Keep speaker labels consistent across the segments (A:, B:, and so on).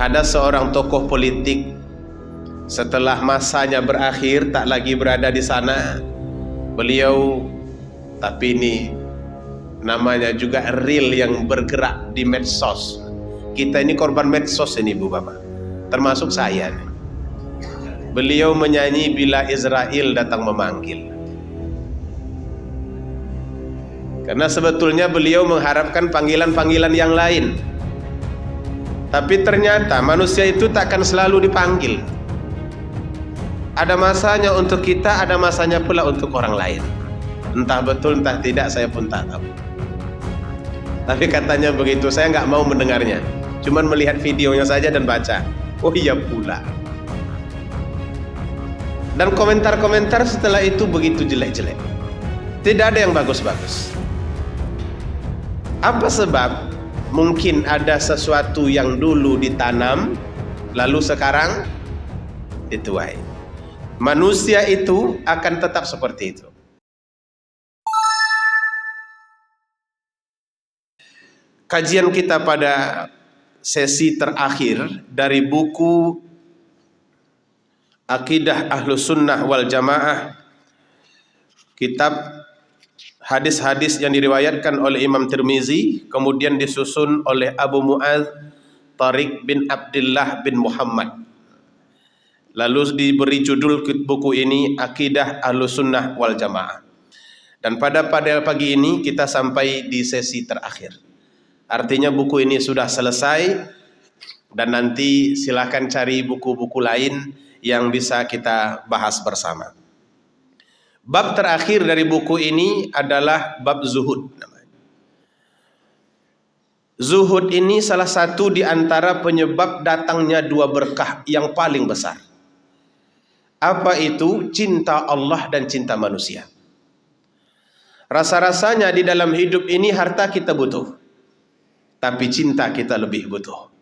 A: Ada seorang tokoh politik setelah masanya berakhir tak lagi berada di sana. Beliau, tapi ini namanya juga real yang bergerak di medsos. Kita ini korban medsos ini Bu Bapak, termasuk saya nih. Beliau menyanyi bila Israel datang memanggil. Karena sebetulnya beliau mengharapkan panggilan-panggilan yang lain. Tapi ternyata manusia itu takkan selalu dipanggil. Ada masanya untuk kita, ada masanya pula untuk orang lain. Entah betul entah tidak, saya pun tak tahu. Tapi katanya begitu, saya nggak mau mendengarnya. Cuman melihat videonya saja dan baca. Oh iya pula. Dan komentar-komentar setelah itu begitu jelek-jelek. Tidak ada yang bagus-bagus. Apa sebab? Mungkin ada sesuatu yang dulu ditanam, lalu sekarang dituai. Manusia itu akan tetap seperti itu. Kajian kita pada sesi terakhir dari buku Aqidah Ahlus Sunnah wal Jamaah, kitab hadis-hadis yang diriwayatkan oleh Imam Tirmizi, kemudian disusun oleh Abu Mu'adz Tariq bin Abdullah bin Muhammad. Lalu diberi judul buku ini Aqidah Ahlus Sunnah wal Jamaah. Dan pada pagi ini kita sampai di sesi terakhir. Artinya buku ini sudah selesai, dan nanti silakan cari buku-buku lain yang bisa kita bahas bersama. Bab terakhir dari buku ini adalah bab zuhud. Zuhud ini salah satu di antara penyebab datangnya dua berkah yang paling besar. Apa itu? Cinta Allah dan cinta manusia. Rasa-rasanya di dalam hidup ini harta kita butuh, tapi cinta kita lebih butuh.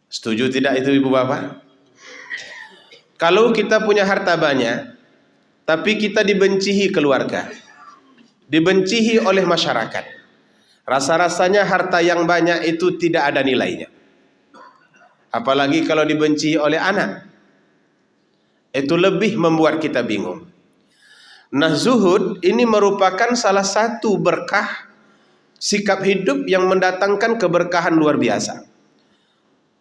A: Setuju tidak itu Ibu Bapak? Kalau kita punya harta banyak, tapi kita dibencihi keluarga, dibencihi oleh masyarakat, rasa-rasanya harta yang banyak itu tidak ada nilainya. Apalagi kalau dibencihi oleh anak, itu lebih membuat kita bingung. Nah, zuhud ini merupakan salah satu berkah sikap hidup yang mendatangkan keberkahan luar biasa,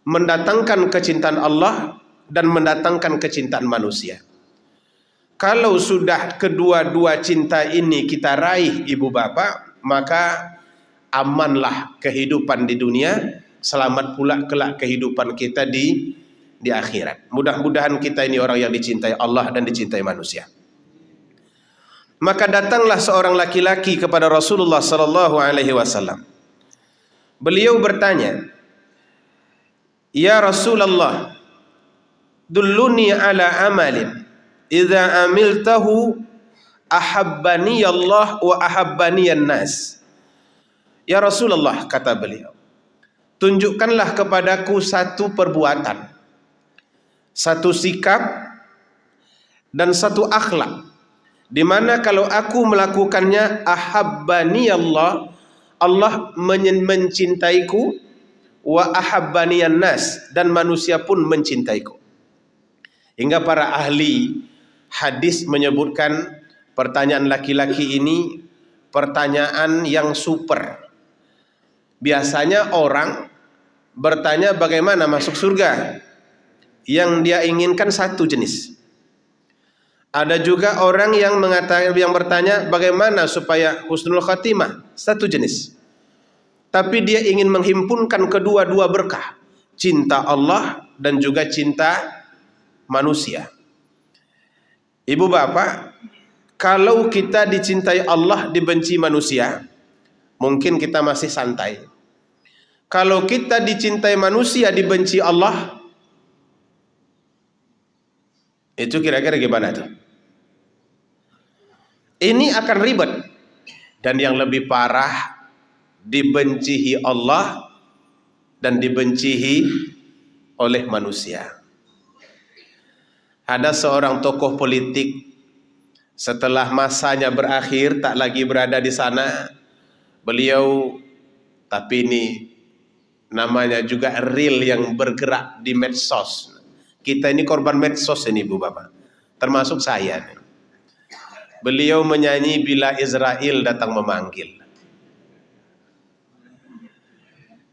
A: mendatangkan kecintaan Allah dan mendatangkan kecintaan manusia. Kalau sudah kedua-dua cinta ini kita raih Ibu Bapak, maka amanlah kehidupan di dunia, selamat pula kelak kehidupan kita di akhirat. Mudah-mudahan kita ini orang yang dicintai Allah dan dicintai manusia. Maka datanglah seorang laki-laki kepada Rasulullah sallallahu alaihi wasallam. Beliau bertanya, "Ya Rasulullah, dulluni ala amalin idza amiltahu ahabbani Allah wa ahabbani an-nas." Ya Rasulullah, kata beliau, tunjukkanlah kepadaku satu perbuatan, satu sikap dan satu akhlak, di mana kalau aku melakukannya ahabbani Allah, Allah mencintaiku, wa ahabbani an-nas, dan manusia pun mencintaiku. Hingga para ahli hadis menyebutkan pertanyaan laki-laki ini pertanyaan yang super. Biasanya orang bertanya bagaimana masuk surga, yang dia inginkan satu jenis. Ada juga orang yang bertanya bagaimana supaya husnul khatimah, satu jenis. Tapi dia ingin menghimpunkan kedua-dua berkah, cinta Allah dan juga cinta manusia. Ibu Bapak, kalau kita dicintai Allah, dibenci manusia, mungkin kita masih santai. Kalau kita dicintai manusia, dibenci Allah, itu kira-kira gimana tuh? Ini akan ribet. Dan yang lebih parah, dibencihi Allah dan dibencihi oleh manusia. Ada seorang tokoh politik setelah masanya berakhir tak lagi berada di sana. Beliau, tapi ini Namanya juga reel yang bergerak di medsos. Kita ini korban medsos ini, Bu Bapak. Termasuk saya nih. Beliau menyanyi bila Israel datang memanggil.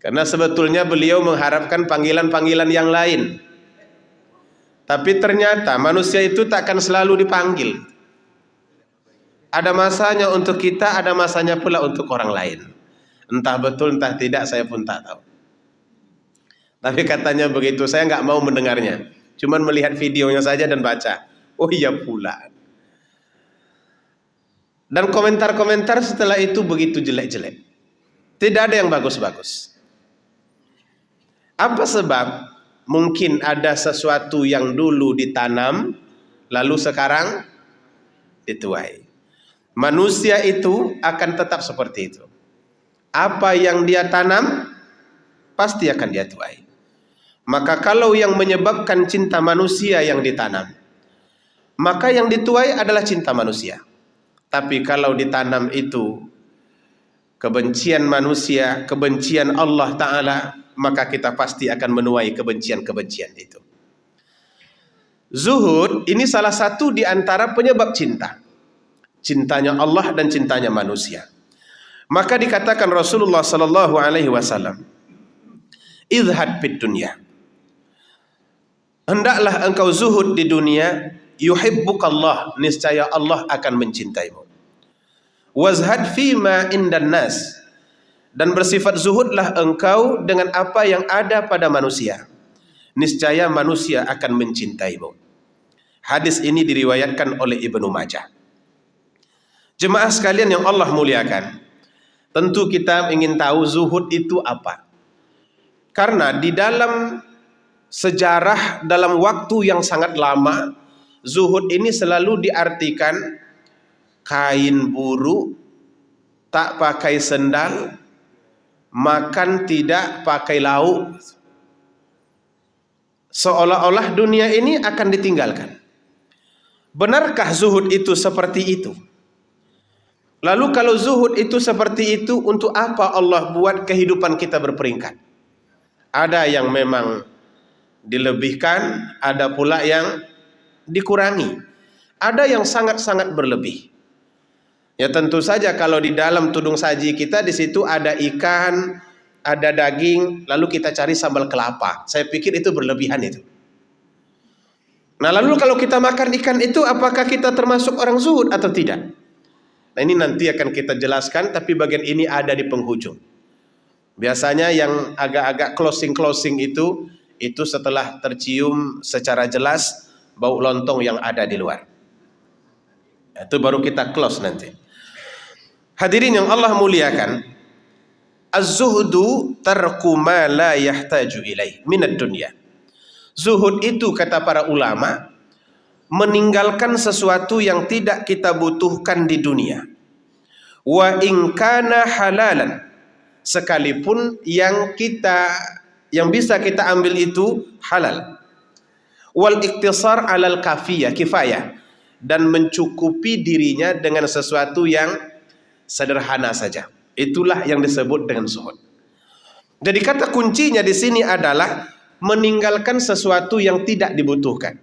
A: Karena sebetulnya beliau mengharapkan panggilan-panggilan yang lain. Tapi ternyata manusia itu takkan selalu dipanggil. Ada masanya untuk kita, ada masanya pula untuk orang lain. Entah betul, entah tidak, saya pun tak tahu. Tapi katanya begitu, saya nggak mau mendengarnya. Cuman melihat videonya saja dan baca. Oh iya pula. Dan komentar-komentar setelah itu begitu jelek-jelek. Tidak ada yang bagus-bagus. Apa sebab? Mungkin ada sesuatu yang dulu ditanam, lalu sekarang dituai. Manusia itu akan tetap seperti itu. Apa yang dia tanam, pasti akan dia tuai. Maka kalau yang menyebabkan cinta manusia yang ditanam, maka yang dituai adalah cinta manusia. Tapi kalau ditanam itu kebencian manusia, kebencian Allah Ta'ala, maka kita pasti akan menuai kebencian-kebencian itu. Zuhud ini salah satu di antara penyebab cinta. Cintanya Allah dan cintanya manusia. Maka dikatakan Rasulullah sallallahu alaihi wasallam, "Izhad fid dunya." Hendaklah engkau zuhud di dunia, yuhibbukallah, niscaya Allah akan mencintaimu. Wazhad fima indan nas, dan bersifat zuhudlah engkau dengan apa yang ada pada manusia, niscaya manusia akan mencintaimu. Hadis ini diriwayatkan oleh Ibnu Majah. Jemaah sekalian yang Allah muliakan, tentu kita ingin tahu zuhud itu apa. Karena di dalam sejarah, dalam waktu yang sangat lama, zuhud ini selalu diartikan kain buruk, tak pakai sendal, makan tidak pakai lauk. Seolah-olah dunia ini akan ditinggalkan. Benarkah zuhud itu seperti itu? Lalu kalau zuhud itu seperti itu, untuk apa Allah buat kehidupan kita berperingkat? Ada yang memang dilebihkan, ada pula yang dikurangi. Ada yang sangat-sangat berlebih. Ya tentu saja kalau di dalam tudung saji kita di situ ada ikan, ada daging, lalu kita cari sambal kelapa. Saya pikir itu berlebihan itu. Nah lalu kalau kita makan ikan itu, apakah kita termasuk orang zuhud atau tidak? Nah ini nanti akan kita jelaskan, tapi bagian ini ada di penghujung. Biasanya yang agak-agak closing itu setelah tercium secara jelas bau lontong yang ada di luar. Itu baru kita close nanti. Hadirin yang Allah muliakan, az-zuhdu tarku ma la yahtaju ilaih minad dunya. Zuhud itu, kata para ulama, meninggalkan sesuatu yang tidak kita butuhkan di dunia. Wa in kana halalan, sekalipun yang bisa kita ambil itu halal. Wal iktisar alal kifayah, dan mencukupi dirinya dengan sesuatu yang sederhana saja. Itulah yang disebut dengan zuhud. Jadi kata kuncinya di sini adalah meninggalkan sesuatu yang tidak dibutuhkan.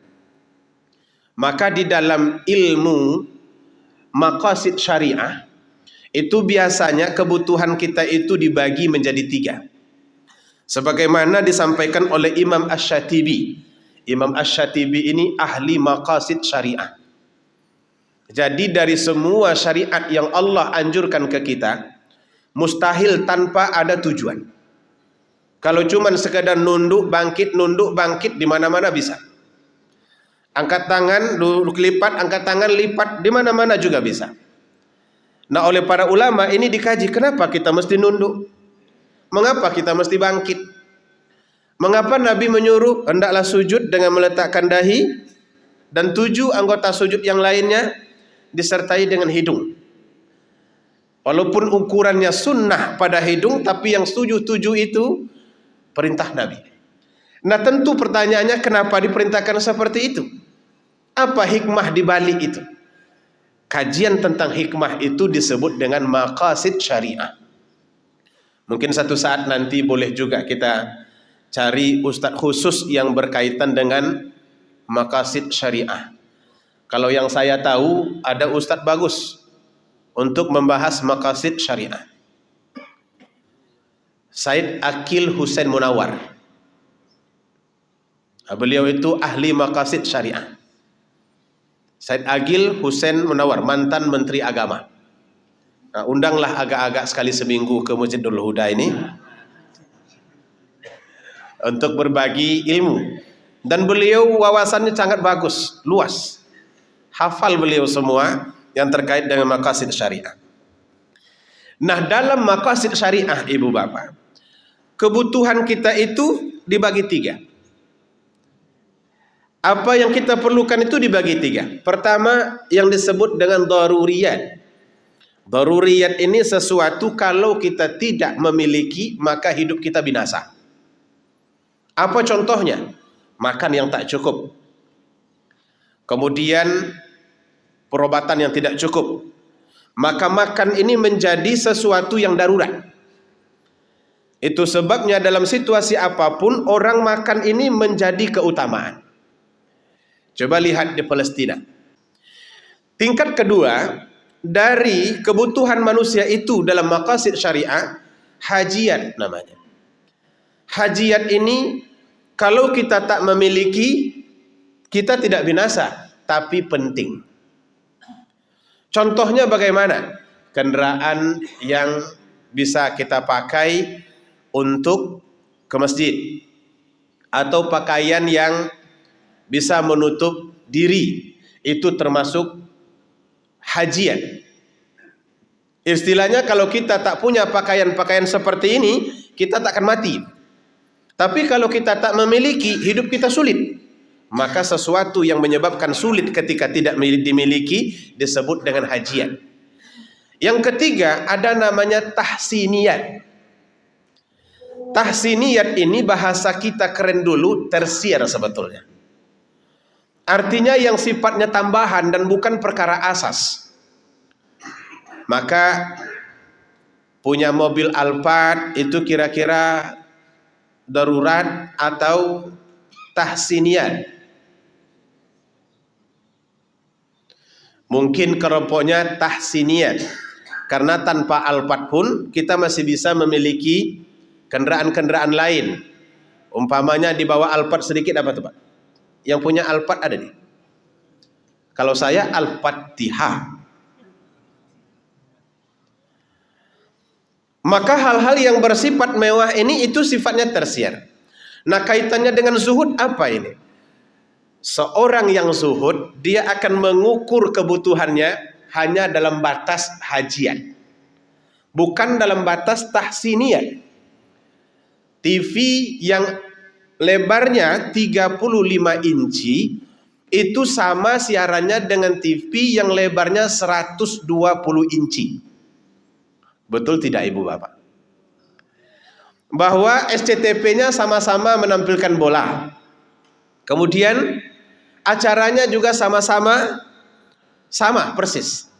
A: Maka di dalam ilmu maqasid syariah itu biasanya kebutuhan kita itu dibagi menjadi 3. Sebagaimana disampaikan oleh Imam Asy-Syatibi. Imam Asy-Syatibi ini ahli maqasid syariah. Jadi dari semua syariat yang Allah anjurkan ke kita, mustahil tanpa ada tujuan. Kalau cuman sekadar nunduk bangkit di mana-mana bisa. Angkat tangan, lipat, angkat tangan, lipat, di mana-mana juga bisa. Nah oleh para ulama ini dikaji, kenapa kita mesti nunduk? Mengapa kita mesti bangkit? Mengapa Nabi menyuruh hendaklah sujud dengan meletakkan dahi, dan 7 anggota sujud yang lainnya disertai dengan hidung. Walaupun ukurannya sunnah pada hidung, tapi yang 7 itu perintah Nabi. Nah tentu pertanyaannya, kenapa diperintahkan seperti itu? Apa hikmah di balik itu? Kajian tentang hikmah itu disebut dengan maqasid syariah. Mungkin satu saat nanti boleh juga kita cari ustadz khusus yang berkaitan dengan maqasid syariah. Kalau yang saya tahu ada ustadz bagus untuk membahas maqasid syariah. Said Akil Husain Munawar. Beliau itu ahli maqasid syariah. Said Akil Husain Munawar, mantan Menteri Agama. Nah, undanglah agak-agak sekali seminggu ke Masjidul Huda ini untuk berbagi ilmu. Dan beliau wawasannya sangat bagus, luas. Hafal beliau semua yang terkait dengan maqasid syariah. Nah, dalam maqasid syariah, ibu bapak, kebutuhan kita itu dibagi tiga. Apa yang kita perlukan itu dibagi tiga. Pertama, yang disebut dengan daruriyat. Daruriyat ini sesuatu kalau kita tidak memiliki maka hidup kita binasa. Apa contohnya? Makan yang tak cukup. Kemudian perobatan yang tidak cukup. Maka makan ini menjadi sesuatu yang darurat. Itu sebabnya dalam situasi apapun orang makan ini menjadi keutamaan. Coba lihat di Palestina. Tingkat kedua dari kebutuhan manusia itu dalam maqasid syariah, hajiat namanya. Hajiat ini kalau kita tak memiliki, kita tidak binasa, tapi penting. Contohnya bagaimana? Kendaraan yang bisa kita pakai untuk ke masjid, atau pakaian yang bisa menutup diri, itu termasuk hajiat. Istilahnya kalau kita tak punya pakaian-pakaian seperti ini, kita tak akan mati. Tapi kalau kita tak memiliki, hidup kita sulit. Maka sesuatu yang menyebabkan sulit ketika tidak dimiliki disebut dengan hajiat. Yang ketiga ada namanya tahsiniyat. Tahsiniyat ini bahasa kita keren dulu, tersier sebetulnya. Artinya yang sifatnya tambahan dan bukan perkara asas. Maka punya mobil Alphard itu kira-kira darurat atau tahsiniyat. Mungkin kelompoknya tahsiniyat. Karena tanpa Alphard pun kita masih bisa memiliki kendaraan-kendaraan lain. Umpamanya di bawah Alphard sedikit apa tuh Pak? Yang punya Alphard ada nih. Kalau saya Al-Fatihah. Maka hal-hal yang bersifat mewah ini itu sifatnya tersier. Nah, kaitannya dengan zuhud apa ini? Seorang yang zuhud, dia akan mengukur kebutuhannya hanya dalam batas hajiat, bukan dalam batas tahsiniyat. TV yang lebarnya 35 inci itu sama siarannya dengan TV yang lebarnya 120 inci. Betul tidak ibu bapak? Bahwa SCTV-nya sama-sama menampilkan bola. Kemudian acaranya juga sama-sama sama persis.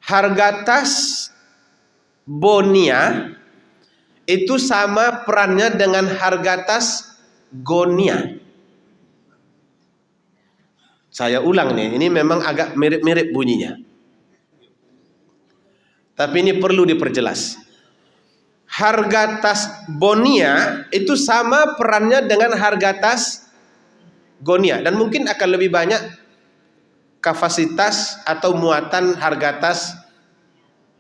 A: Harga tas Bonia itu sama perannya dengan harga tas Gonia. Saya ulang nih, ini memang agak mirip-mirip bunyinya. Tapi ini perlu diperjelas. Harga tas Bonia itu sama perannya dengan harga tas Gonia. Dan mungkin akan lebih banyak kapasitas atau muatan harga tas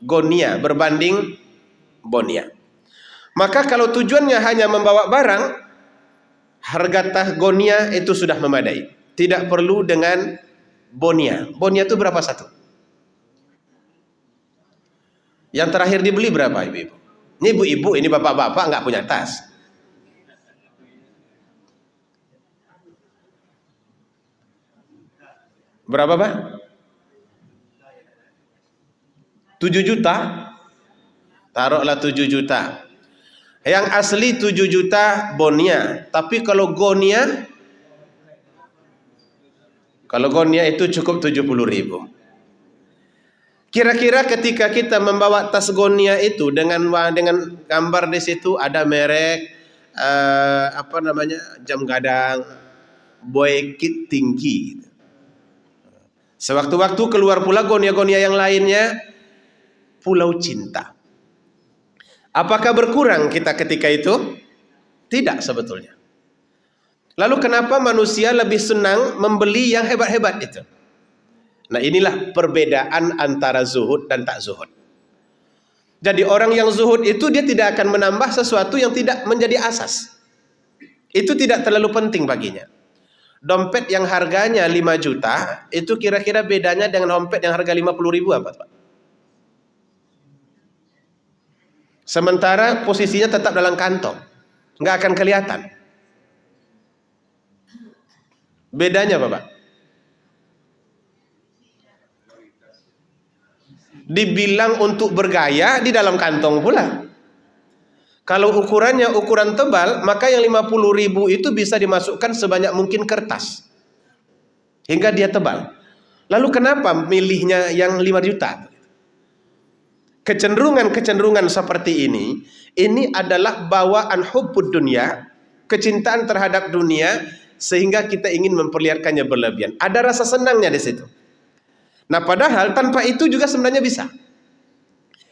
A: Gonia berbanding Bonia. Maka kalau tujuannya hanya membawa barang, harga tas Gonia itu sudah memadai. Tidak perlu dengan Bonia. Bonia itu berapa satu? Yang terakhir dibeli berapa ibu-ibu? Ini ibu-ibu, ini bapak-bapak nggak punya tas. Berapa Pak? 7 juta? Taruhlah 7 juta. Yang asli 7 juta Bonia. Tapi kalau Gonia, itu cukup 70.000. Kira-kira ketika kita membawa tas Gonia itu dengan gambar di situ ada merek jam gadang Boykit tinggi. Sewaktu-waktu keluar pula Gonia-Gonia yang lainnya Pulau Cinta. Apakah berkurang kita ketika itu? Tidak sebetulnya. Lalu kenapa manusia lebih senang membeli yang hebat-hebat itu? Nah, inilah perbedaan antara zuhud dan tak zuhud. Jadi orang yang zuhud itu dia tidak akan menambah sesuatu yang tidak menjadi asas. Itu tidak terlalu penting baginya. Dompet yang harganya 5 juta, itu kira-kira bedanya dengan dompet yang harga 50 ribu apa, Pak? Sementara posisinya tetap dalam kantong, nggak akan kelihatan. Bedanya apa, Pak? Dibilang untuk bergaya di dalam kantong pula. Kalau ukurannya ukuran tebal, maka yang 50 ribu itu bisa dimasukkan sebanyak mungkin kertas. Hingga dia tebal. Lalu kenapa milihnya yang 5 juta? Kecenderungan seperti ini adalah bawaan hubbud dunia, kecintaan terhadap dunia, sehingga kita ingin memperlihatkannya berlebihan. Ada rasa senangnya di situ. Nah, padahal tanpa itu juga sebenarnya bisa.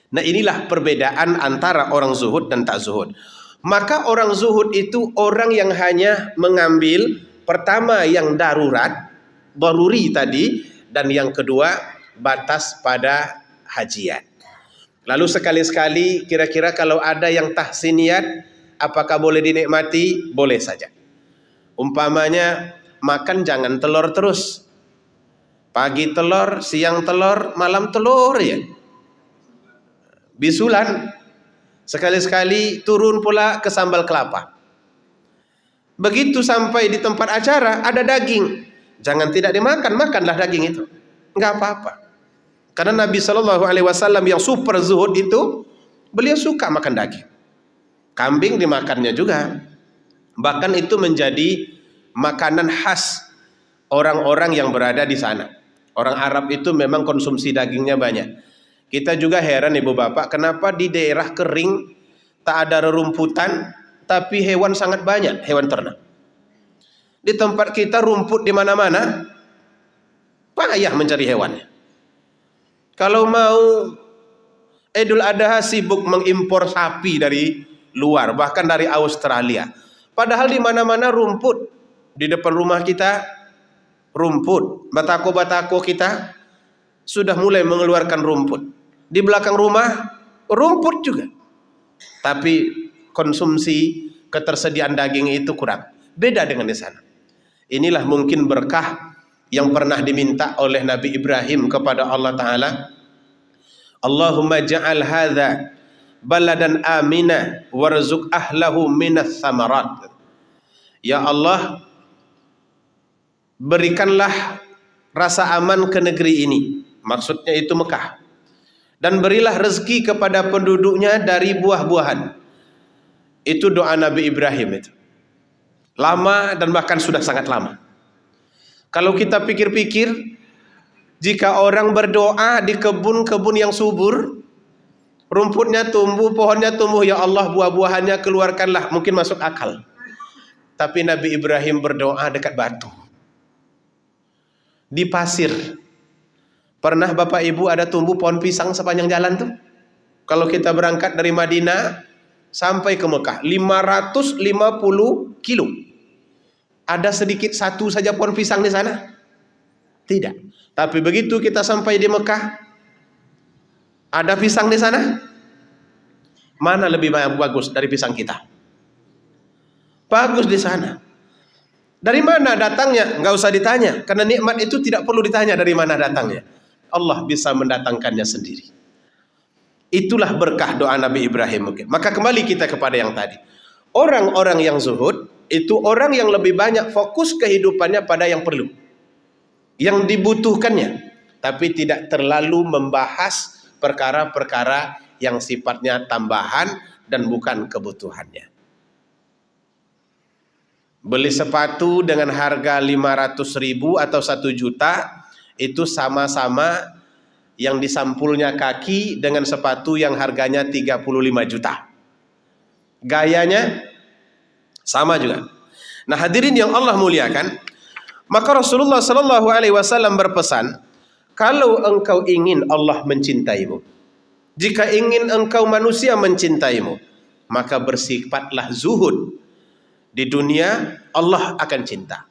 A: Nah, inilah perbedaan antara orang zuhud dan tak zuhud. Maka orang zuhud itu orang yang hanya mengambil pertama yang darurat, daruri tadi, dan yang kedua batas pada hajiat. Lalu sekali-sekali kira-kira kalau ada yang tahsiniyat, apakah boleh dinikmati? Boleh saja. Umpamanya makan jangan telur terus. Pagi telur, siang telur, malam telur ya. Bisulan. Sekali-sekali turun pula ke sambal kelapa. Begitu sampai di tempat acara ada daging. Jangan tidak dimakan, makanlah daging itu. Enggak apa-apa. Karena Nabi SAW yang super zuhud itu, beliau suka makan daging. Kambing dimakannya juga. Bahkan itu menjadi makanan khas orang-orang yang berada di sana. Orang Arab itu memang konsumsi dagingnya banyak. Kita juga heran ibu bapak, kenapa di daerah kering tak ada rerumputan, tapi hewan sangat banyak, hewan ternak. Di tempat kita rumput di mana-mana, payah mencari hewannya. Kalau mau Idul Adha sibuk mengimpor sapi dari luar, bahkan dari Australia. Padahal di mana-mana rumput. Di depan rumah kita rumput, batako-batako kita sudah mulai mengeluarkan rumput. Di belakang rumah rumput juga. Tapi konsumsi ketersediaan daging itu kurang. Beda dengan di sana. Inilah mungkin berkah yang pernah diminta oleh Nabi Ibrahim kepada Allah Ta'ala. Allahumma ja'al hadha baladan amina warzuq ahlahu minas samarat. Ya Allah, berikanlah rasa aman ke negeri ini. Maksudnya itu Mekah. Dan berilah rezeki kepada penduduknya dari buah-buahan. Itu doa Nabi Ibrahim itu. Lama dan bahkan sudah sangat lama. Kalau kita pikir-pikir, jika orang berdoa di kebun-kebun yang subur, rumputnya tumbuh, pohonnya tumbuh, ya Allah buah-buahannya keluarkanlah, mungkin masuk akal. Tapi Nabi Ibrahim berdoa dekat batu, di pasir. Pernah Bapak Ibu ada tumbuh pohon pisang sepanjang jalan tuh? Kalau kita berangkat dari Madinah sampai ke Mekah 550 kilo. Ada sedikit satu saja pohon pisang di sana? Tidak. Tapi begitu kita sampai di Mekah, ada pisang di sana? Mana lebih bagus dari pisang kita? Bagus di sana. Dari mana datangnya? Enggak usah ditanya, karena nikmat itu tidak perlu ditanya dari mana datangnya. Allah bisa mendatangkannya sendiri. Itulah berkah doa Nabi Ibrahim. Maka kembali kita kepada yang tadi. Orang-orang yang zuhud itu orang yang lebih banyak fokus kehidupannya pada yang perlu, yang dibutuhkannya, tapi tidak terlalu membahas perkara-perkara yang sifatnya tambahan dan bukan kebutuhannya. Beli sepatu dengan harga 500 ribu atau 1 juta itu sama-sama yang disampulnya kaki dengan sepatu yang harganya 35 juta. Gayanya sama juga. Nah, hadirin yang Allah muliakan, maka Rasulullah sallallahu alaihi wasallam berpesan, kalau engkau ingin Allah mencintaimu, jika ingin engkau manusia mencintaimu, maka bersifatlah zuhud. Di dunia Allah akan cinta.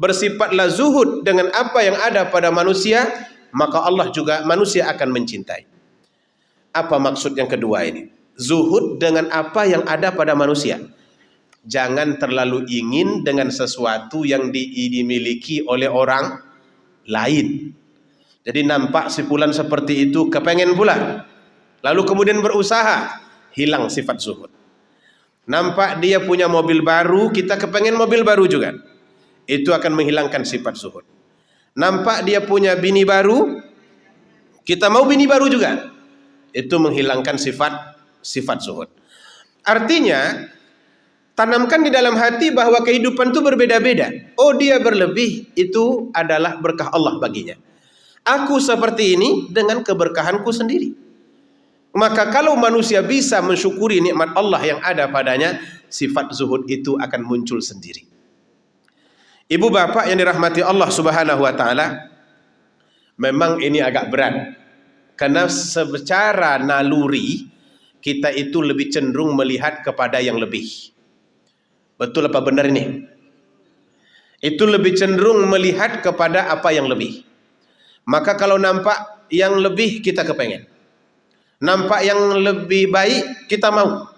A: Bersifatlah zuhud dengan apa yang ada pada manusia, maka Allah juga manusia akan mencintai. Apa maksud yang kedua ini? Zuhud dengan apa yang ada pada manusia. Jangan terlalu ingin dengan sesuatu yang dimiliki oleh orang lain. Jadi nampak si fulan seperti itu, kepengen pula. Lalu kemudian berusaha, hilang sifat zuhud. Nampak dia punya mobil baru, kita kepengen mobil baru juga. Itu akan menghilangkan sifat zuhud. Nampak dia punya bini baru, kita mau bini baru juga. Itu menghilangkan sifat zuhud. Artinya, tanamkan di dalam hati bahwa kehidupan itu berbeda-beda. Oh, dia berlebih, itu adalah berkah Allah baginya. Aku seperti ini dengan keberkahanku sendiri. Maka kalau manusia bisa mensyukuri nikmat Allah yang ada padanya, sifat zuhud itu akan muncul sendiri. Ibu bapak yang dirahmati Allah subhanahu wa ta'ala, memang ini agak berat. Karena secara naluri, kita itu lebih cenderung melihat kepada yang lebih. Betul apa benar ini? Itu lebih cenderung melihat kepada apa yang lebih. Maka kalau nampak yang lebih, kita kepengen. Nampak yang lebih baik, kita mau.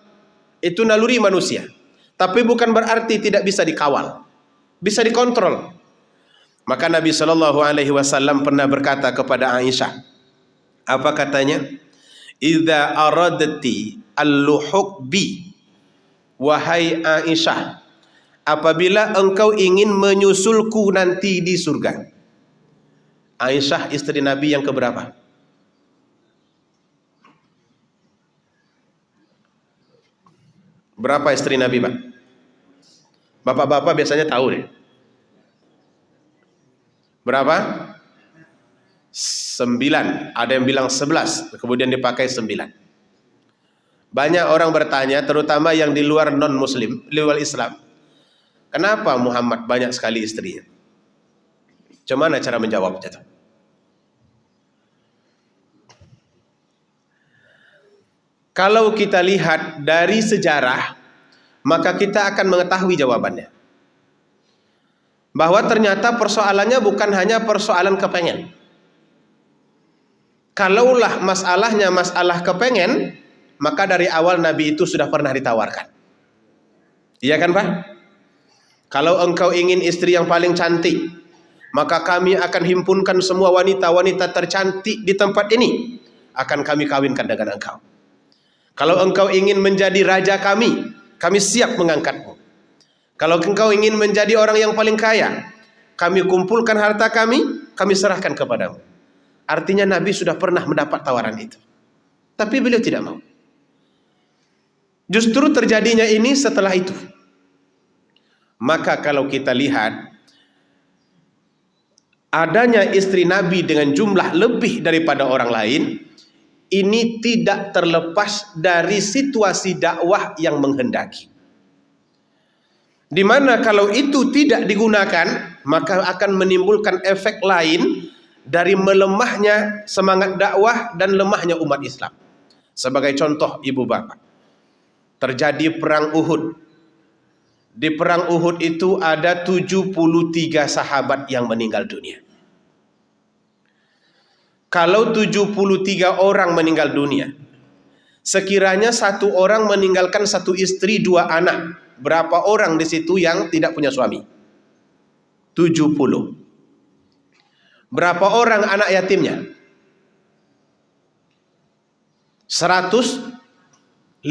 A: Itu naluri manusia. Tapi bukan berarti tidak bisa dikawal. Bisa dikontrol. Maka Nabi SAW pernah berkata kepada Aisyah. Apa katanya? Idza aradti al-luhuq bi, wahai Aisyah, apabila engkau ingin menyusulku nanti di surga. Aisyah istri Nabi yang keberapa? Berapa istri Nabi, Pak? Bapak-bapak biasanya tahu deh. Berapa? 9. Ada yang bilang 11, kemudian dipakai 9. Banyak orang bertanya, terutama yang di luar non-muslim, di luar Islam. Kenapa Muhammad banyak sekali istrinya? Gimana cara menjawabnya tuh? Kalau kita lihat dari sejarah, maka kita akan mengetahui jawabannya. Bahwa ternyata persoalannya bukan hanya persoalan kepengen. Kalaulah masalahnya masalah kepengen, maka dari awal Nabi itu sudah pernah ditawarkan. Iya kan, Pak? Kalau engkau ingin istri yang paling cantik, maka kami akan himpunkan semua wanita-wanita tercantik di tempat ini, akan kami kawinkan dengan engkau. Kalau engkau ingin menjadi raja kami siap mengangkatmu. Kalau engkau ingin menjadi orang yang paling kaya, kami kumpulkan harta kami serahkan kepadamu. Artinya Nabi sudah pernah mendapat tawaran itu. Tapi beliau tidak mau. Justru terjadinya ini setelah itu. Maka kalau kita lihat, adanya istri Nabi dengan jumlah lebih daripada orang lain, ini tidak terlepas dari situasi dakwah yang menghendaki. Di mana kalau itu tidak digunakan, maka akan menimbulkan efek lain dari melemahnya semangat dakwah dan lemahnya umat Islam. Sebagai contoh, ibu bapak, terjadi perang Uhud. Di perang Uhud itu ada 73 sahabat yang meninggal dunia. Kalau 73 orang meninggal dunia, sekiranya satu orang meninggalkan satu istri, 2 anak, berapa orang di situ yang tidak punya suami? 70. Berapa orang anak yatimnya? 150.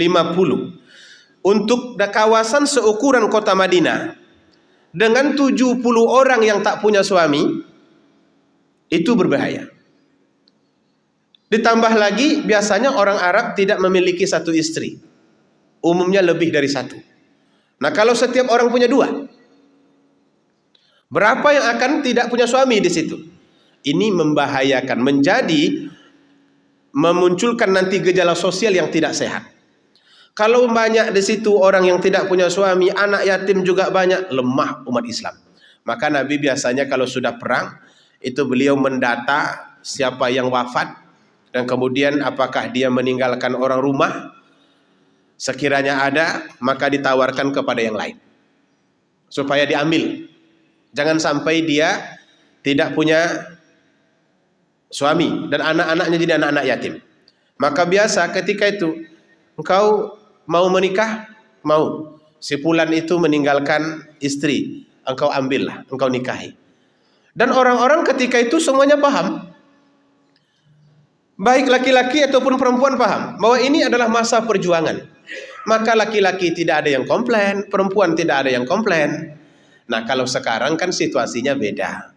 A: Untuk kawasan seukuran kota Madinah, dengan 70 orang yang tak punya suami, itu berbahaya. Ditambah lagi, biasanya orang Arab tidak memiliki satu istri. Umumnya lebih dari satu. Nah, kalau setiap orang punya 2, berapa yang akan tidak punya suami di situ? Ini membahayakan, menjadi memunculkan nanti gejala sosial yang tidak sehat. Kalau banyak di situ orang yang tidak punya suami, anak yatim juga banyak, lemah umat Islam. Maka Nabi biasanya kalau sudah perang, itu beliau mendata siapa yang wafat, dan kemudian apakah dia meninggalkan orang rumah. Sekiranya ada, maka ditawarkan kepada yang lain, supaya diambil. Jangan sampai dia tidak punya suami dan anak-anaknya jadi anak-anak yatim. Maka biasa ketika itu engkau mau menikah, mau si fulan itu meninggalkan istri, engkau ambillah, engkau nikahi. Dan orang-orang ketika itu semuanya paham, baik laki-laki ataupun perempuan paham bahwa ini adalah masa perjuangan. Maka laki-laki tidak ada yang komplain, perempuan tidak ada yang komplain. Nah, kalau sekarang kan situasinya beda.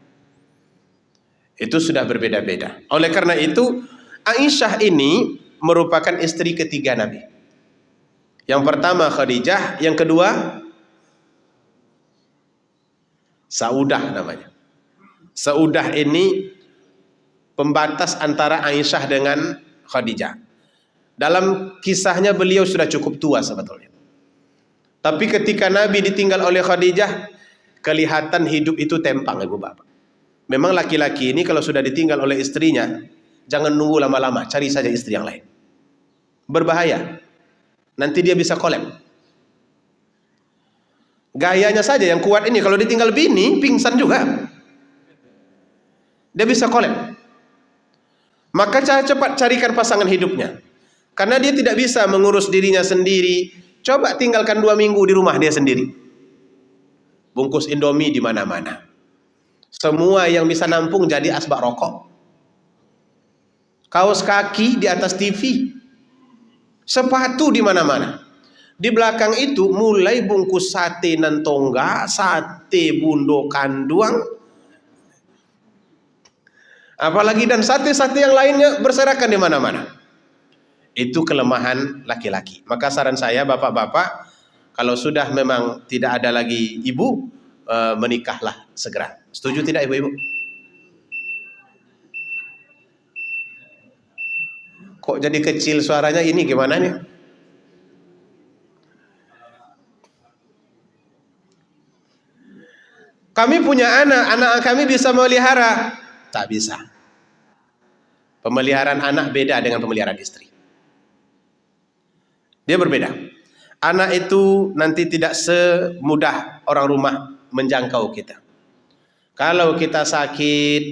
A: Itu sudah berbeda-beda. Oleh karena itu, Aisyah ini merupakan istri ketiga Nabi. Yang pertama Khadijah, yang kedua Saudah namanya. Saudah ini pembatas antara Aisyah dengan Khadijah. Dalam kisahnya beliau sudah cukup tua sebetulnya. Tapi ketika Nabi ditinggal oleh Khadijah, kelihatan hidup itu tempang, ibu bapak. Memang laki-laki ini kalau sudah ditinggal oleh istrinya, jangan nunggu lama-lama, cari saja istri yang lain. Berbahaya. Nanti dia bisa kolep. Gayanya saja yang kuat ini, kalau ditinggal bini, pingsan juga. Dia bisa kolep. Maka cepat carikan pasangan hidupnya. Karena dia tidak bisa mengurus dirinya sendiri. Coba tinggalkan 2 minggu di rumah dia sendiri. Bungkus Indomie di mana-mana. Semua yang bisa nampung jadi asbak rokok. Kaos kaki di atas TV. Sepatu di mana-mana. Di belakang itu mulai bungkus sate nantongga, sate bundo kanduang. Apalagi dan sate-sate yang lainnya berserakan di mana-mana. Itu kelemahan laki-laki. Maka saran saya bapak-bapak, kalau sudah memang tidak ada lagi ibu, menikahlah segera. Setuju tidak ibu-ibu? Kok jadi kecil suaranya ini, gimana nih? Kami punya anak kami bisa memelihara. Tak bisa. Pemeliharaan anak beda dengan pemeliharaan istri. Dia berbeda. Anak itu nanti tidak semudah orang rumah menjangkau kita. Kalau kita sakit,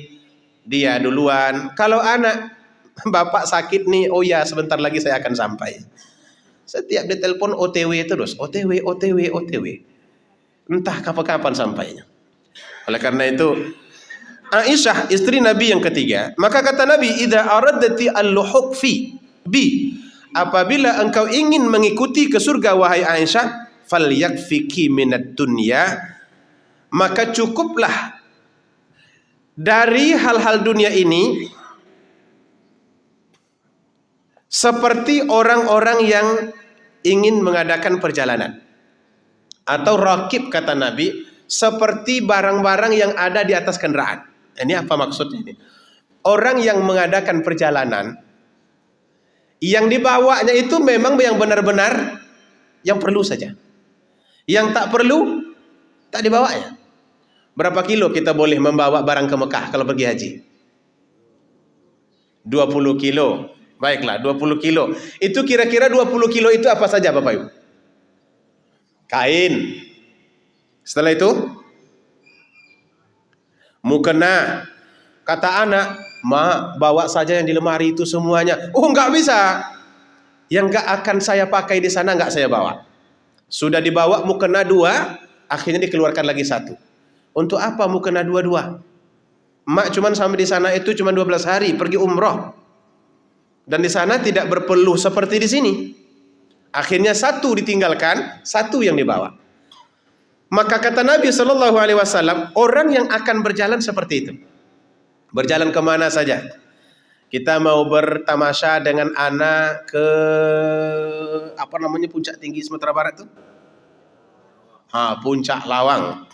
A: dia duluan. Kalau anak, bapak sakit nih, oh ya sebentar lagi saya akan sampai. Setiap ditelepon OTW terus, OTW, OTW, OTW. Entah kapan-kapan sampainya. Oleh karena itu, Aisyah istri Nabi yang ketiga, maka kata Nabi, idza aradti al-luhuq fi bi, apabila engkau ingin mengikuti ke surga wahai Aisyah, falyakfiki minad dunya, maka cukuplah dari hal-hal dunia ini seperti orang-orang yang ingin mengadakan perjalanan, atau rakib kata Nabi, seperti barang-barang yang ada di atas kendaraan. Ini apa maksudnya ini? Orang yang mengadakan perjalanan, yang dibawanya itu memang yang benar-benar yang perlu saja. Yang tak perlu tak dibawanya. Berapa kilo kita boleh membawa barang ke Mekah kalau pergi haji? 20 kilo. Baiklah, 20 kilo. Itu kira-kira 20 kilo itu apa saja Bapak Ibu? Kain. Setelah itu mukena. Kata anak, "Ma, bawa saja yang di lemari itu semuanya." Oh, enggak bisa. Yang enggak akan saya pakai di sana enggak saya bawa. Sudah dibawa mukena 2, akhirnya dikeluarkan lagi 1. Untuk apa mukena 2-2? Mak cuman sampai di sana itu cuma 12 hari pergi umroh. Dan di sana tidak berpeluh seperti di sini. Akhirnya 1 ditinggalkan, 1 yang dibawa. Maka kata Nabi Shallallahu Alaihi Wasallam, orang yang akan berjalan seperti itu, berjalan kemana saja. Kita mau bertamasya dengan anak ke apa namanya puncak tinggi Sumatera Barat tuh? Puncak Lawang.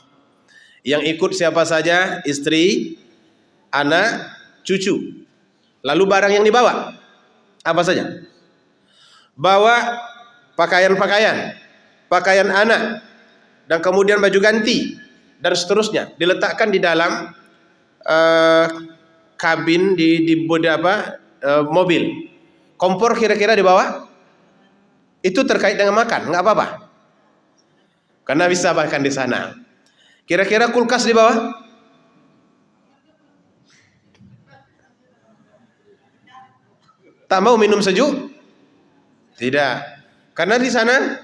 A: Yang ikut siapa saja? Istri, anak, cucu. Lalu barang yang dibawa. Apa saja? Bawa pakaian-pakaian, pakaian anak, dan kemudian baju ganti dan seterusnya, diletakkan di dalam kabin di bodi mobil. Kompor kira-kira di bawah. Itu terkait dengan makan, nggak apa-apa, karena bisa makan di sana. Kira-kira kulkas di bawah. Tak mau minum sejuk? Tidak, karena di sana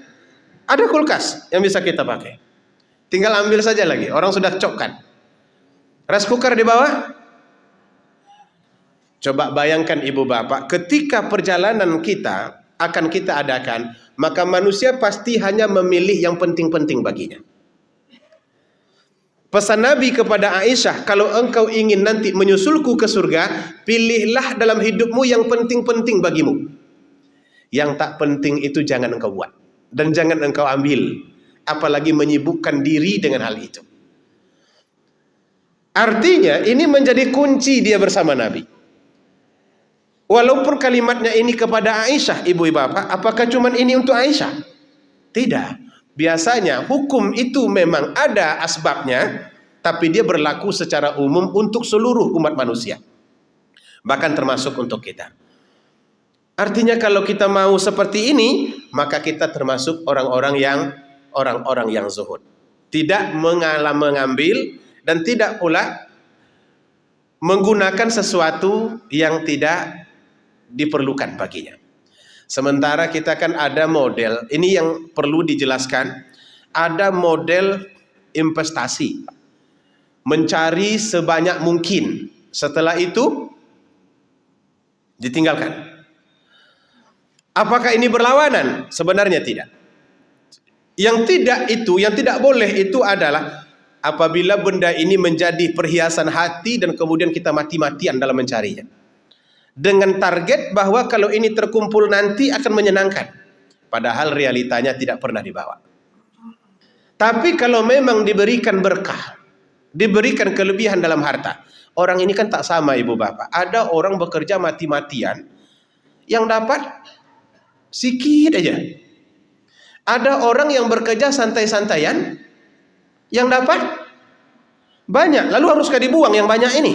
A: ada kulkas yang bisa kita pakai. Tinggal ambil saja lagi, orang sudah cokkan. Rice cooker di bawah. Coba bayangkan ibu bapak, ketika perjalanan kita akan kita adakan, maka manusia pasti hanya memilih yang penting-penting baginya. Pesan Nabi kepada Aisyah, kalau engkau ingin nanti menyusulku ke surga, pilihlah dalam hidupmu yang penting-penting bagimu. Yang tak penting itu jangan engkau buat, dan jangan engkau ambil, apalagi menyibukkan diri dengan hal itu. Artinya ini menjadi kunci dia bersama Nabi. Walaupun kalimatnya ini kepada Aisyah, ibu bapak, apakah cuma ini untuk Aisyah? Tidak. Biasanya hukum itu memang ada asbabnya, tapi dia berlaku secara umum untuk seluruh umat manusia, bahkan termasuk untuk kita. Artinya kalau kita mau seperti ini, maka kita termasuk orang-orang yang zuhud, tidak mengambil dan tidak pula menggunakan sesuatu yang tidak diperlukan baginya. Sementara kita kan ada model, ini yang perlu dijelaskan, ada model investasi, mencari sebanyak mungkin, setelah itu ditinggalkan. Apakah ini berlawanan? Sebenarnya tidak. Yang tidak boleh itu adalah apabila benda ini menjadi perhiasan hati dan kemudian kita mati-matian dalam mencarinya, dengan target bahwa kalau ini terkumpul nanti akan menyenangkan, padahal realitanya tidak pernah dibawa. Tapi kalau memang diberikan berkah, diberikan kelebihan dalam harta, orang ini kan tak sama ibu bapak. Ada orang bekerja mati-matian yang dapat sedikit aja. Ada orang yang bekerja santai-santaian yang dapat banyak. Lalu haruskah dibuang yang banyak ini?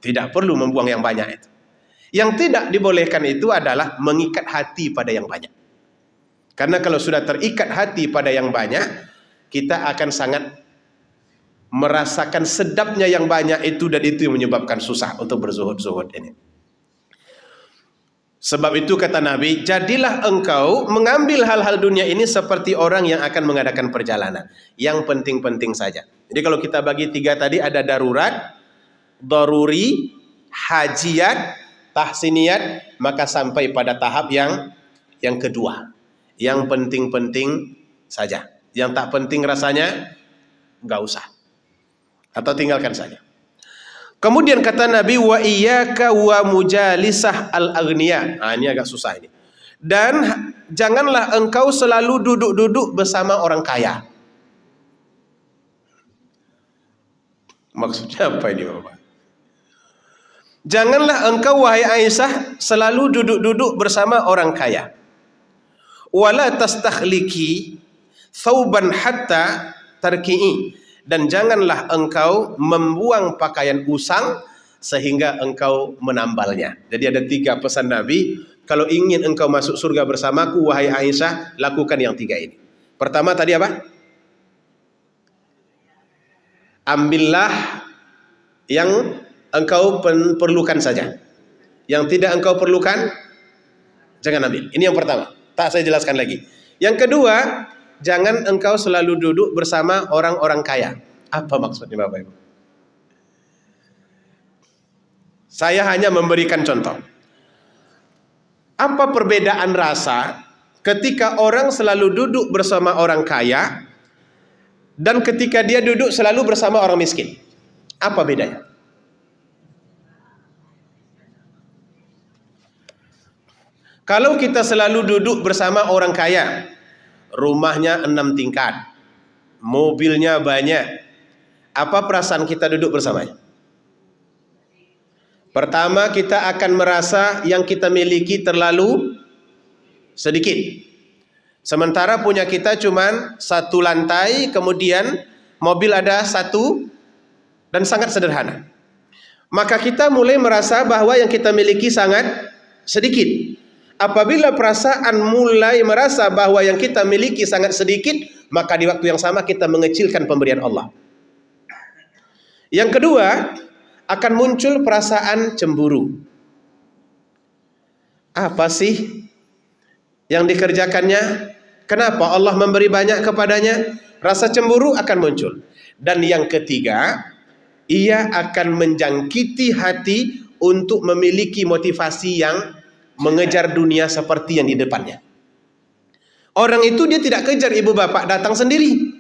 A: Tidak perlu membuang yang banyak itu. Yang tidak dibolehkan itu adalah mengikat hati pada yang banyak. Karena kalau sudah terikat hati pada yang banyak, kita akan sangat merasakan sedapnya yang banyak itu, dan itu yang menyebabkan susah untuk berzuhud-zuhud ini. Sebab itu kata Nabi, jadilah engkau mengambil hal-hal dunia ini seperti orang yang akan mengadakan perjalanan. Yang penting-penting saja. Jadi kalau kita bagi tiga tadi, ada darurat, daruri, hajiat, tahsiniyat, maka sampai pada tahap yang kedua, yang penting-penting saja. Yang tak penting rasanya nggak usah, atau tinggalkan saja. Kemudian kata Nabi, wa iyyaka wa mujalisah al-aghniya. Nah, ini agak susah ini. Dan janganlah engkau selalu duduk-duduk bersama orang kaya. Maksudnya apa ini Bapak? Janganlah engkau wahai Aisyah selalu duduk-duduk bersama orang kaya. Wala tastakhliki thawban hatta tarki'i. Dan janganlah engkau membuang pakaian usang sehingga engkau menambalnya. Jadi ada tiga pesan Nabi. Kalau ingin engkau masuk surga bersamaku wahai Aisyah, lakukan yang tiga ini. Pertama tadi apa? Ambillah yang engkau perlukan saja. Yang tidak engkau perlukan, jangan ambil. Ini yang pertama. Tak saya jelaskan lagi. Yang kedua, jangan engkau selalu duduk bersama orang-orang kaya. Apa maksudnya Bapak Ibu? Saya hanya memberikan contoh. Apa perbedaan rasa ketika orang selalu duduk bersama orang kaya dan ketika dia duduk selalu bersama orang miskin? Apa bedanya? Kalau kita selalu duduk bersama orang kaya, rumahnya 6 tingkat, mobilnya banyak, apa perasaan kita duduk bersamanya? Pertama, kita akan merasa yang kita miliki terlalu sedikit. Sementara punya kita cuman satu lantai, kemudian mobil ada satu dan sangat sederhana. Maka kita mulai merasa bahwa yang kita miliki sangat sedikit. Apabila perasaan mulai merasa bahwa yang kita miliki sangat sedikit, maka di waktu yang sama kita mengecilkan pemberian Allah. Yang kedua, akan muncul perasaan cemburu. Apa sih yang dikerjakannya? Kenapa Allah memberi banyak kepadanya? Rasa cemburu akan muncul. Dan yang ketiga, ia akan menjangkiti hati untuk memiliki motivasi yang mengejar dunia seperti yang di depannya. Orang itu dia tidak kejar ibu bapak datang sendiri.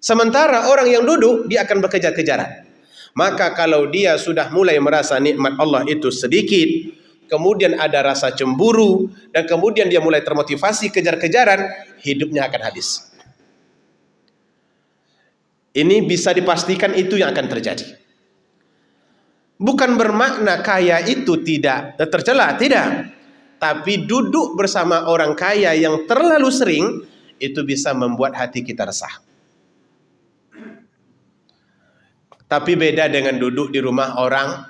A: Sementara orang yang duduk dia akan berkejar-kejaran. Maka kalau dia sudah mulai merasa nikmat Allah itu sedikit, kemudian ada rasa cemburu, dan kemudian dia mulai termotivasi kejar-kejaran, hidupnya akan habis. Ini bisa dipastikan itu yang akan terjadi. Bukan bermakna kaya itu tidak tercela, tidak. Tapi duduk bersama orang kaya yang terlalu sering, itu bisa membuat hati kita resah. Tapi beda dengan duduk di rumah orang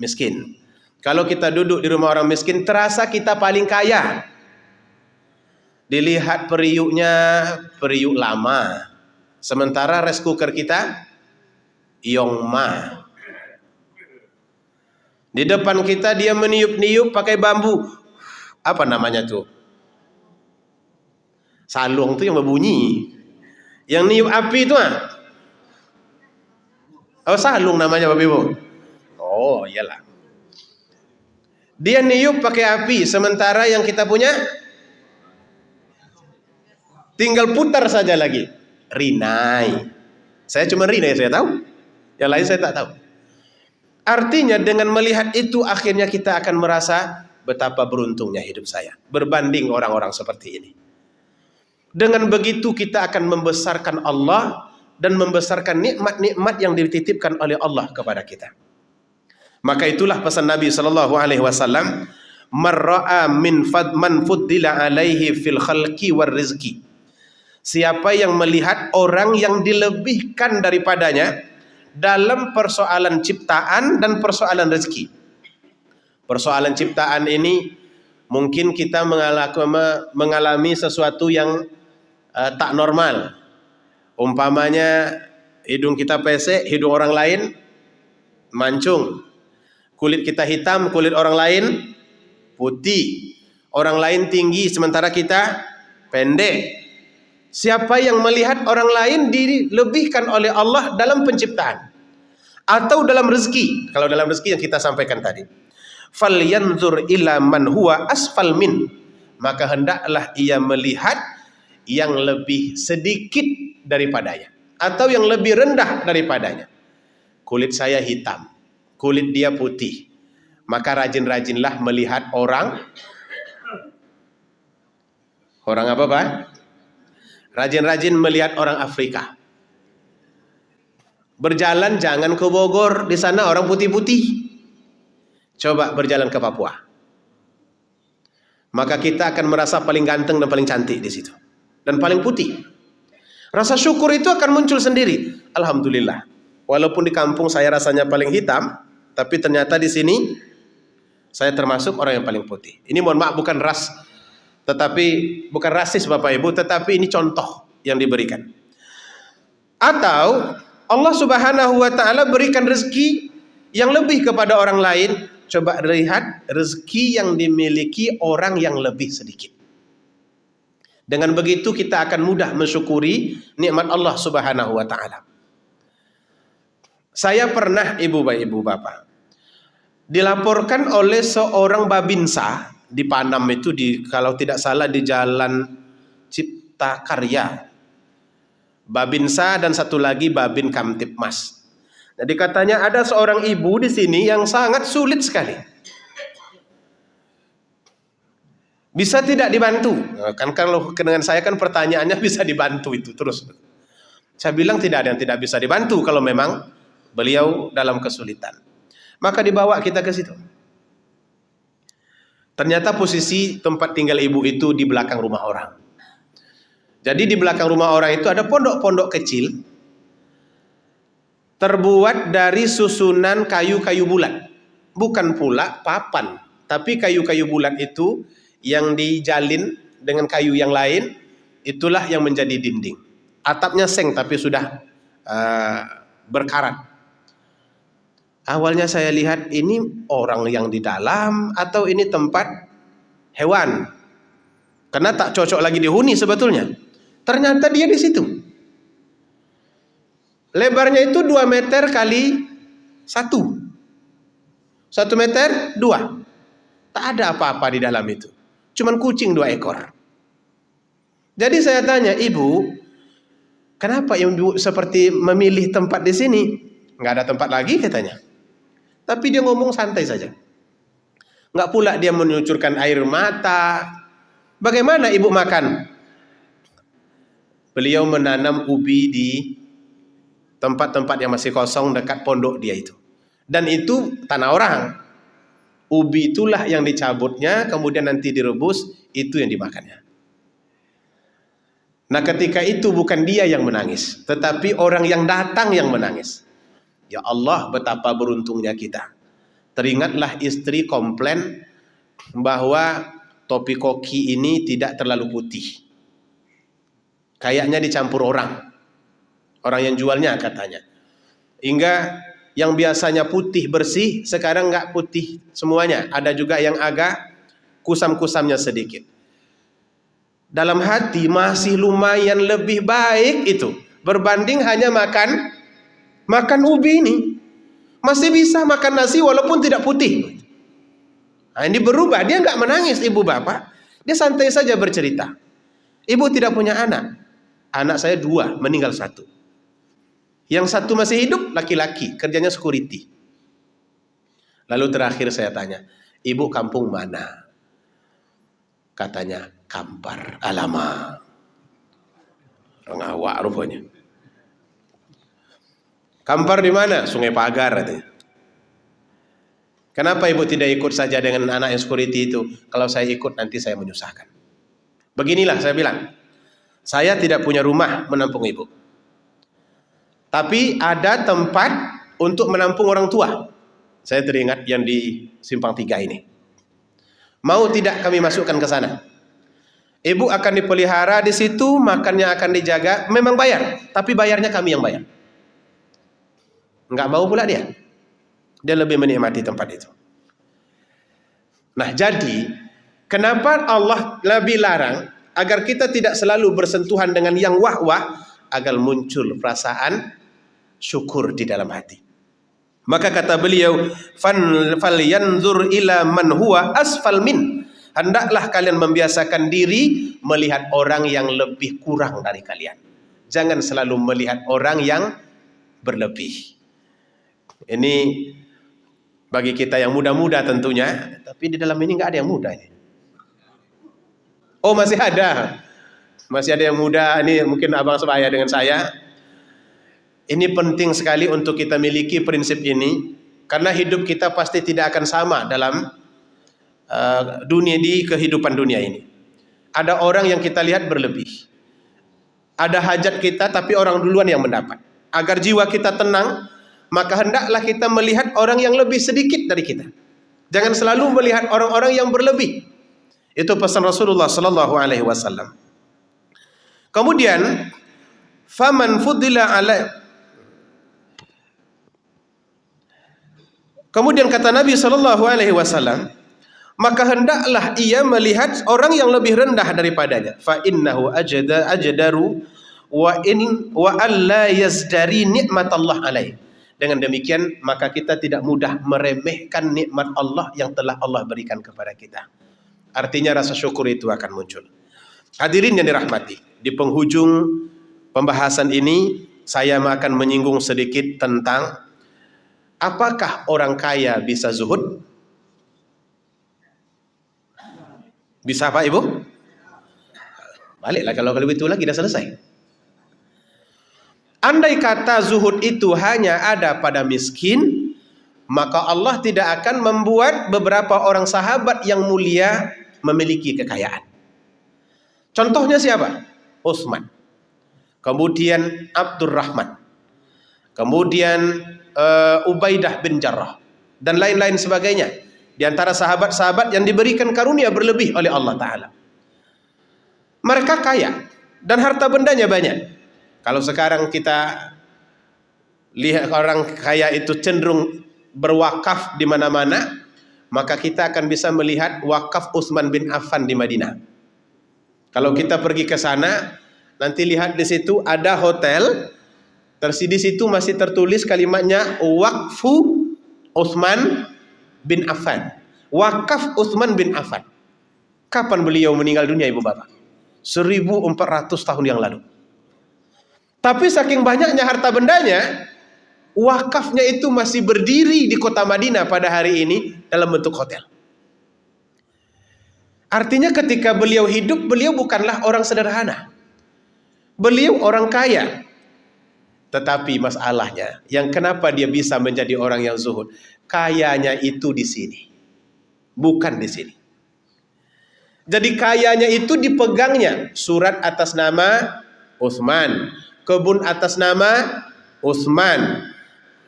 A: miskin. Kalau kita duduk di rumah orang miskin, terasa kita paling kaya. Dilihat periuknya, periuk lama. Sementara rice cooker kita, Yongma. Di depan kita dia meniup-niup pakai bambu. Apa namanya tuh? Salung tuh yang berbunyi. Yang niup api itu oh, salung namanya Bapak Ibu. Oh, iyalah. Dia niup pakai api, sementara yang kita punya tinggal putar saja lagi. Rinai. Saya cuma rinai saya tahu. Yang lain saya tak tahu. Artinya dengan melihat itu akhirnya kita akan merasa betapa beruntungnya hidup saya berbanding orang-orang seperti ini. Dengan begitu kita akan membesarkan Allah dan membesarkan nikmat-nikmat yang dititipkan oleh Allah kepada kita. Maka itulah pesan Nabi sallallahu alaihi wasallam, "Marra'a min man fuddila alaihi fil khalqi war rizqi." Siapa yang melihat orang yang dilebihkan daripadanya dalam persoalan ciptaan dan persoalan rezeki. Persoalan ciptaan ini mungkin kita mengalami sesuatu yang tak normal. Umpamanya hidung kita pesek, hidung orang lain mancung. Kulit kita hitam, kulit orang lain putih. Orang lain tinggi sementara kita pendek. Siapa yang melihat orang lain dilebihkan oleh Allah dalam penciptaan atau dalam rezeki? Kalau dalam rezeki yang kita sampaikan tadi, falyanzur ila man huwa asfal min, maka hendaklah ia melihat yang lebih sedikit daripadanya atau yang lebih rendah daripadanya. Kulit saya hitam, kulit dia putih, maka rajin-rajinlah melihat orang apa Pak? Rajin-rajin melihat orang Afrika. Berjalan jangan ke Bogor, di sana orang putih-putih. Coba berjalan ke Papua. Maka kita akan merasa paling ganteng dan paling cantik di situ. Dan paling putih. Rasa syukur itu akan muncul sendiri. Alhamdulillah. Walaupun di kampung saya rasanya paling hitam, tapi ternyata di sini saya termasuk orang yang paling putih. Ini mohon maaf bukan bukan rasis Bapak Ibu, tetapi ini contoh yang diberikan. Atau Allah Subhanahu wa taala berikan rezeki yang lebih kepada orang lain. Coba lihat rezeki yang dimiliki orang yang lebih sedikit. Dengan begitu kita akan mudah mensyukuri nikmat Allah Subhanahu wa taala. Saya pernah Ibu Bapak dilaporkan oleh seorang babinsa di Panam itu, kalau tidak salah di Jalan Cipta Karya. Babinsa dan satu lagi Babin Kamtipmas. Jadi katanya ada seorang ibu di sini yang sangat sulit sekali. Bisa tidak dibantu? Kan kalau dengan saya kan pertanyaannya bisa dibantu itu terus. Saya bilang tidak ada yang tidak bisa dibantu kalau memang beliau dalam kesulitan. Maka dibawa kita ke situ. Ternyata posisi tempat tinggal ibu itu di belakang rumah orang. Jadi di belakang rumah orang itu ada pondok-pondok kecil terbuat dari susunan kayu-kayu bulat. Bukan pula papan, tapi kayu-kayu bulat itu yang dijalin dengan kayu yang lain, itulah yang menjadi dinding. Atapnya seng tapi sudah berkarat. Awalnya saya lihat ini orang yang di dalam atau ini tempat hewan. Karena tak cocok lagi dihuni sebetulnya. Ternyata dia di situ. Lebarnya itu 2 meter kali 1. 1 meter 2. Tak ada apa-apa di dalam itu. Cuman kucing 2 ekor. Jadi saya tanya, ibu, kenapa ibu seperti memilih tempat di sini? Nggak ada tempat lagi katanya. Tapi dia ngomong santai saja. Nggak pula dia menyucurkan air mata. Bagaimana ibu makan? Beliau menanam ubi di tempat-tempat yang masih kosong dekat pondok dia itu. Dan itu tanah orang. Ubi itulah yang dicabutnya, kemudian nanti direbus, itu yang dimakannya. Nah ketika itu bukan dia yang menangis, tetapi orang yang datang yang menangis. Ya Allah, betapa beruntungnya kita. Teringatlah istri komplain bahwa topi koki ini tidak terlalu putih. Kayaknya dicampur orang. Orang yang jualnya katanya. Hingga yang biasanya putih bersih, sekarang nggak putih semuanya. Ada juga yang agak kusam-kusamnya sedikit. Dalam hati masih lumayan lebih baik itu. Berbanding hanya makan ubi ini. Masih bisa makan nasi walaupun tidak putih. Nah, ini berubah, dia nggak menangis ibu bapak. Dia santai saja bercerita. Ibu tidak punya anak. Anak saya 2, meninggal 1. Yang 1 masih hidup, laki-laki, kerjanya security. Lalu terakhir saya tanya, ibu kampung mana? Katanya, Kampar. Alamak. Orang awak rupanya. Kampar di mana? Sungai Pagar katanya. Kenapa ibu tidak ikut saja dengan anak yang security itu? Kalau saya ikut nanti saya menyusahkan. Beginilah saya bilang. Saya tidak punya rumah menampung ibu. Tapi ada tempat untuk menampung orang tua. Saya teringat yang di Simpang 3 ini. Mau tidak kami masukkan ke sana? Ibu akan dipelihara di situ, makannya akan dijaga, memang bayar, tapi bayarnya kami yang bayar. Enggak mau pula dia. Dia lebih menikmati tempat itu. Nah, jadi kenapa Allah lebih larang agar kita tidak selalu bersentuhan dengan yang wah-wah, agar muncul perasaan syukur di dalam hati. Maka kata beliau, falyanzur ila man huwa asfal min. Hendaklah kalian membiasakan diri melihat orang yang lebih kurang dari kalian. Jangan selalu melihat orang yang berlebih. Ini bagi kita yang muda-muda tentunya, tapi di dalam ini nggak ada yang muda ini. Oh masih ada yang muda. Ini mungkin abang sebaya dengan saya. Ini penting sekali untuk kita miliki prinsip ini, karena hidup kita pasti tidak akan sama dalam di kehidupan dunia ini. Ada orang yang kita lihat berlebih. Ada hajat kita tapi orang duluan yang mendapat. Agar jiwa kita tenang, maka hendaklah kita melihat orang yang lebih sedikit dari kita. Jangan selalu melihat orang-orang yang berlebih. Itu pesan Rasulullah sallallahu alaihi wasallam. Kemudian faman fudila ala. Kemudian kata Nabi sallallahu alaihi wasallam, maka hendaklah ia melihat orang yang lebih rendah daripadanya. Fa innahu ajdaru wa alla yazdari nikmatallah alaihi. Dengan demikian maka kita tidak mudah meremehkan nikmat Allah yang telah Allah berikan kepada kita. Artinya rasa syukur itu akan muncul. Hadirin yang dirahmati, di penghujung pembahasan ini saya akan menyinggung sedikit tentang apakah orang kaya bisa zuhud? Bisa apa ibu? Baliklah kalau itu lagi dah selesai. Andai kata zuhud itu hanya ada pada miskin, maka Allah tidak akan membuat beberapa orang sahabat yang mulia memiliki kekayaan. Contohnya siapa? Utsman, kemudian Abdurrahman, kemudian Ubaidah bin Jarrah, dan lain-lain sebagainya. Di antara sahabat-sahabat yang diberikan karunia berlebih oleh Allah Ta'ala. Mereka kaya dan harta bendanya banyak. Kalau sekarang kita lihat orang kaya itu cenderung berwakaf di mana-mana, maka kita akan bisa melihat wakaf Utsman bin Affan di Madinah. Kalau kita pergi ke sana, nanti lihat di situ ada hotel, di situ masih tertulis kalimatnya Waqfu Utsman bin Affan. Wakaf Utsman bin Affan. Kapan beliau meninggal dunia, ibu bapak? 1400 tahun yang lalu. Tapi saking banyaknya harta bendanya, wakafnya itu masih berdiri di kota Madinah pada hari ini dalam bentuk hotel. Artinya ketika beliau hidup, beliau bukanlah orang sederhana. Beliau orang kaya. Tetapi masalahnya, yang kenapa dia bisa menjadi orang yang zuhud? Kayanya itu di sini, bukan di sini. Jadi kayanya itu dipegangnya surat atas nama Utsman, kebun atas nama Utsman,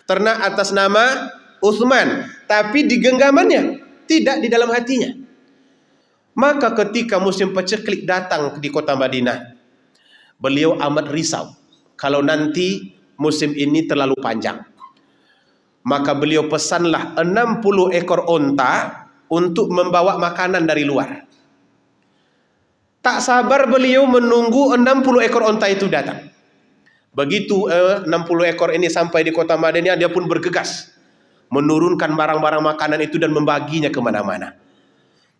A: ternak atas nama Utsman, tapi di genggamannya, tidak di dalam hatinya. Maka ketika musim paceklik datang di kota Madinah, beliau amat risau kalau nanti musim ini terlalu panjang. Maka beliau pesanlah 60 ekor onta untuk membawa makanan dari luar. Tak sabar beliau menunggu 60 ekor onta itu datang. Begitu 60 ekor ini sampai di kota Madinah, dia pun bergegas menurunkan barang-barang makanan itu dan membaginya kemana-mana.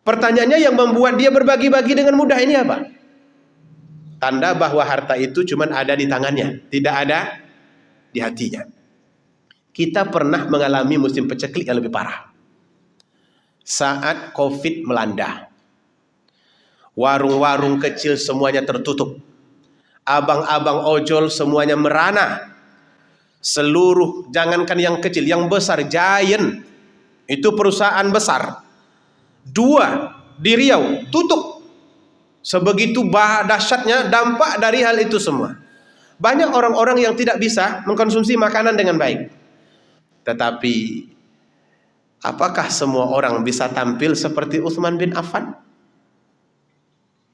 A: Pertanyaannya, yang membuat dia berbagi-bagi dengan mudah ini apa? Tanda bahwa harta itu cuma ada di tangannya, tidak ada di hatinya. Kita pernah mengalami musim paceklik yang lebih parah. Saat Covid melanda, warung-warung kecil semuanya tertutup, abang-abang ojol semuanya merana. Seluruh, jangankan yang kecil, yang besar, Giant, itu perusahaan besar, 2 di Riau tutup. Sebegitu dahsyatnya dampak dari hal itu semua. Banyak orang-orang yang tidak bisa mengkonsumsi makanan dengan baik. Tetapi apakah semua orang bisa tampil seperti Utsman bin Affan?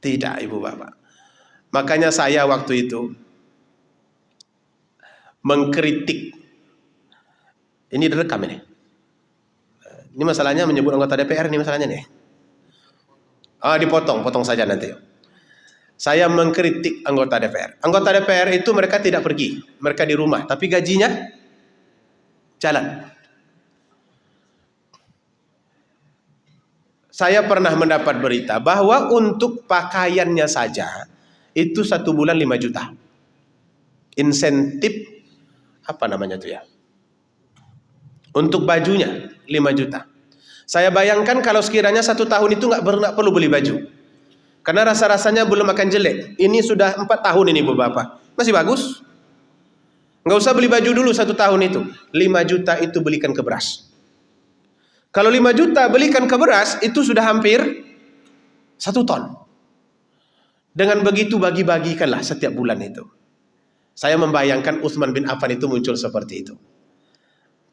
A: Tidak, ibu bapak. Makanya saya waktu itu mengkritik. Ini direkam ini. Ini masalahnya menyebut anggota DPR, ini masalahnya nih. Potong saja nanti. Saya mengkritik anggota DPR. Anggota DPR itu mereka tidak pergi, mereka di rumah, tapi gajinya jalan. Saya pernah mendapat berita bahwa untuk pakaiannya saja itu 1 bulan 5 juta. Insentif apa namanya itu ya? Untuk bajunya 5 juta. Saya bayangkan kalau sekiranya 1 tahun itu nggak perlu beli baju, karena rasa-rasanya belum akan jelek. Ini sudah 4 tahun ini, bapak, masih bagus. Nggak usah beli baju dulu 1 tahun itu. 5 juta itu belikan ke beras. Kalau 5 juta belikan ke beras, itu sudah hampir 1 ton. Dengan begitu bagi-bagikanlah setiap bulan itu. Saya membayangkan Utsman bin Affan itu muncul seperti itu.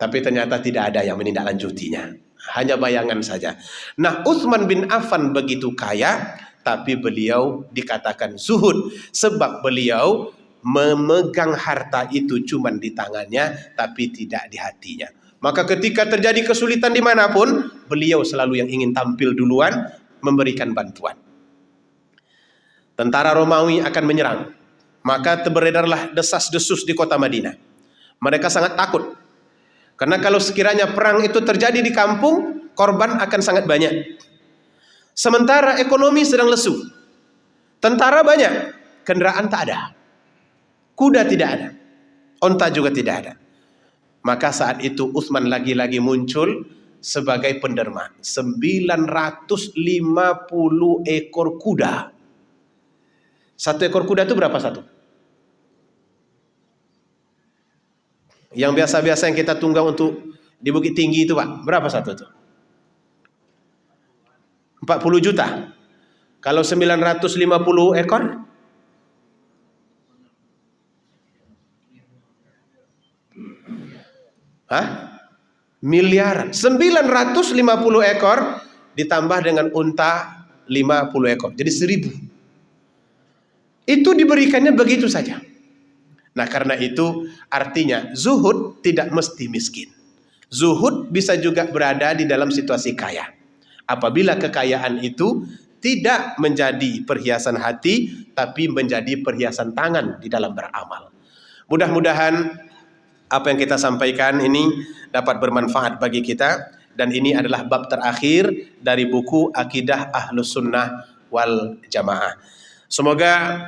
A: Tapi ternyata tidak ada yang menindaklanjutinya. Hanya bayangan saja. Nah, Utsman bin Affan begitu kaya, tapi beliau dikatakan zuhud. Sebab beliau memegang harta itu cuma di tangannya, tapi tidak di hatinya. Maka ketika terjadi kesulitan dimanapun, beliau selalu yang ingin tampil duluan, memberikan bantuan. Tentara Romawi akan menyerang, maka beredarlah desas-desus di kota Madinah. Mereka sangat takut, karena kalau sekiranya perang itu terjadi di kampung, korban akan sangat banyak. Sementara ekonomi sedang lesu, tentara banyak, kendaraan tak ada, kuda tidak ada, onta juga tidak ada. Maka saat itu Utsman lagi-lagi muncul sebagai penderma. 950 ekor kuda. 1 ekor kuda itu berapa satu? Yang biasa-biasa yang kita tunggang untuk Di Bukit Tinggi itu Pak, berapa satu tuh? 40 juta. Kalau 950 ekor? Hah? Miliaran. 950 ekor ditambah dengan unta 50 ekor. Jadi 1000. Itu diberikannya begitu saja. Nah, karena itu artinya zuhud tidak mesti miskin. Zuhud bisa juga berada di dalam situasi kaya. Apabila kekayaan itu tidak menjadi perhiasan hati, tapi menjadi perhiasan tangan di dalam beramal. Mudah-mudahan apa yang kita sampaikan ini dapat bermanfaat bagi kita. Dan ini adalah bab terakhir dari buku Akidah Ahlus Sunnah wal Jamaah. Semoga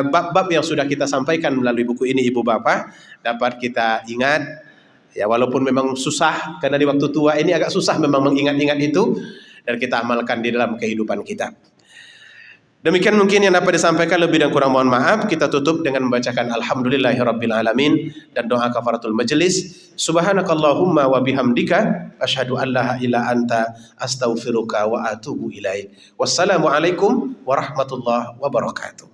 A: bab-bab yang sudah kita sampaikan melalui buku ini Ibu Bapak dapat kita ingat, ya walaupun memang susah karena di waktu tua ini agak susah memang mengingat-ingat itu, dan kita amalkan di dalam kehidupan kita. Demikian mungkin yang dapat disampaikan, lebih dan kurang mohon maaf. Kita tutup dengan membacakan Alhamdulillahirabbil alamin dan doa kafaratul majelis. Subhanakallahumma wa bihamdika asyhadu an la ilaha illa anta astaghfiruka wa atubu ilaik. Wassalamualaikum warahmatullahi wabarakatuh.